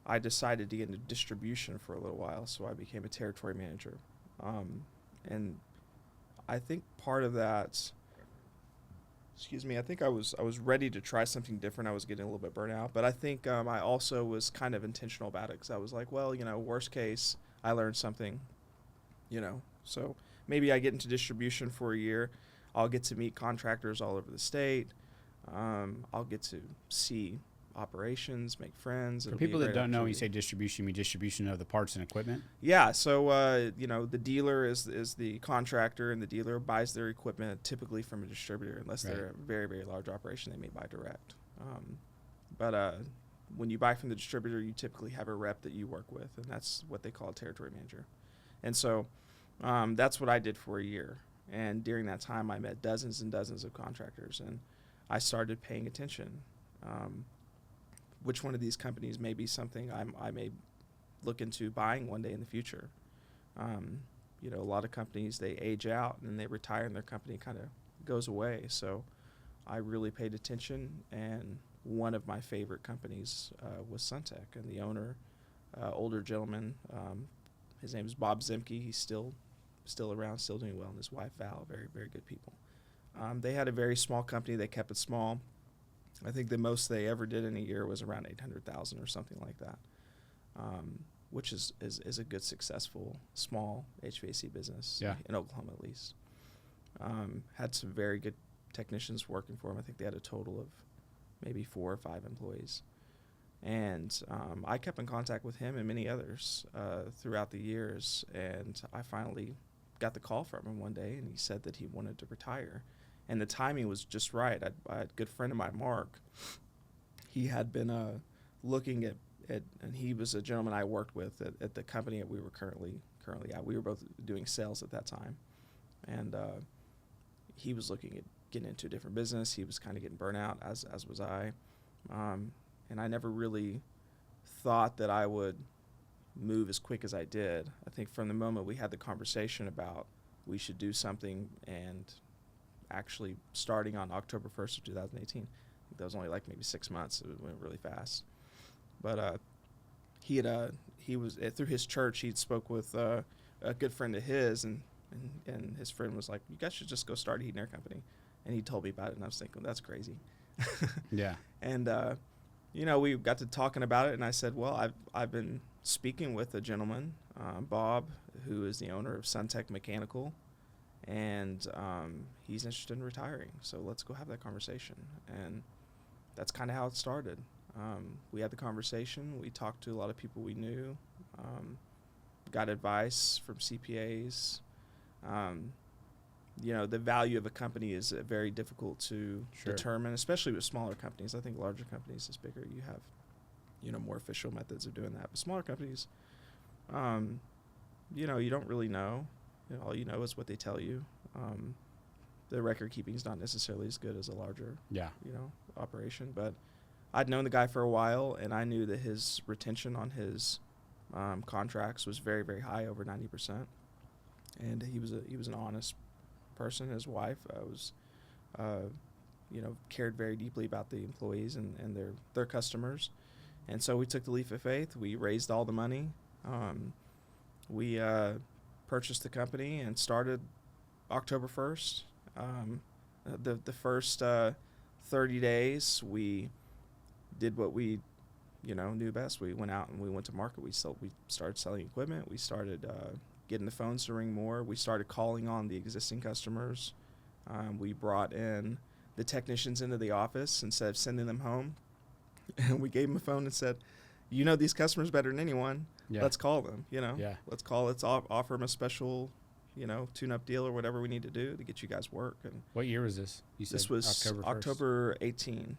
I decided to get into distribution for a little while, so I became a territory manager. And I think part of that, I think I was ready to try something different. I was getting a little bit burnt out, but I think I also was kind of intentional about it because I was like, well, worst case, I learned something, So maybe I get into distribution for a year. I'll get to meet contractors all over the state. I'll get to see operations, make friends. For people that don't know, when you say distribution, you mean distribution of the parts and equipment? Yeah, so the dealer is the contractor, and the dealer buys their equipment typically from a distributor, unless they're a very, very large operation. They may buy direct. But when you buy from the distributor, you typically have a rep that you work with, and that's what they call a territory manager. And so that's what I did for a year. And during that time, I met dozens and dozens of contractors, and I started paying attention. Which one of these companies may be something I may look into buying one day in the future. A lot of companies, they age out and they retire and their company kind of goes away. So I really paid attention, and one of my favorite companies was Suntech, and the owner, older gentleman, his name is Bob Zemke. He's still around, still doing well, and his wife Val, very, very good people. They had a very small company. They kept it small. I think the most they ever did in a year was around $800,000 or something like that, which is a good, successful, small HVAC business in Oklahoma at least. Had some very good technicians working for him. I think they had a total of maybe 4 or 5 employees. And I kept in contact with him and many others throughout the years, and I finally got the call from him one day, and he said that he wanted to retire. And the timing was just right. I had a good friend of mine, Mark. He had been looking at, and he was a gentleman I worked with at the company that we were currently at. We were both doing sales at that time. And he was looking at getting into a different business. He was kind of getting burnt out, as was I. And I never really thought that I would move as quick as I did. I think from the moment we had the conversation about we should do something, and actually starting on October 1st of 2018. I think that was only like maybe 6 months. It went really fast. But he was through his church. He'd spoke with a good friend of his, and his friend was like, "You guys should just go start a heat and air company." And he told me about it, and I was thinking, "That's crazy." Yeah. And we got to talking about it, and I said, "Well, I've been speaking with a gentleman, Bob, who is the owner of Suntech Mechanical, and he's interested in retiring. So let's go have that conversation." And that's kind of how it started. We had the conversation. We talked to a lot of people we knew, got advice from CPAs. The value of a company is very difficult to determine, especially with smaller companies. I think larger companies is bigger. You have, more official methods of doing that. But smaller companies, you don't really know. All you know is what they tell you. The record keeping is not necessarily as good as a larger, operation. But I'd known the guy for a while, and I knew that his retention on his contracts was very, very high, over 90%. And he was an honest person. His wife cared very deeply about the employees and their customers. And so we took the leap of faith. We raised all the money. We purchased the company and started October 1st. The first 30 days, we did what we knew best. We went out and we went to market. We started selling equipment. We started getting the phones to ring more. We started calling on the existing customers. We brought in the technicians into the office instead of sending them home. And we gave them a phone and said, these customers better than anyone. Yeah. Let's call them, Yeah. Let's offer them a special, tune-up deal or whatever we need to do to get you guys work. And what year was this? You said this was October 18.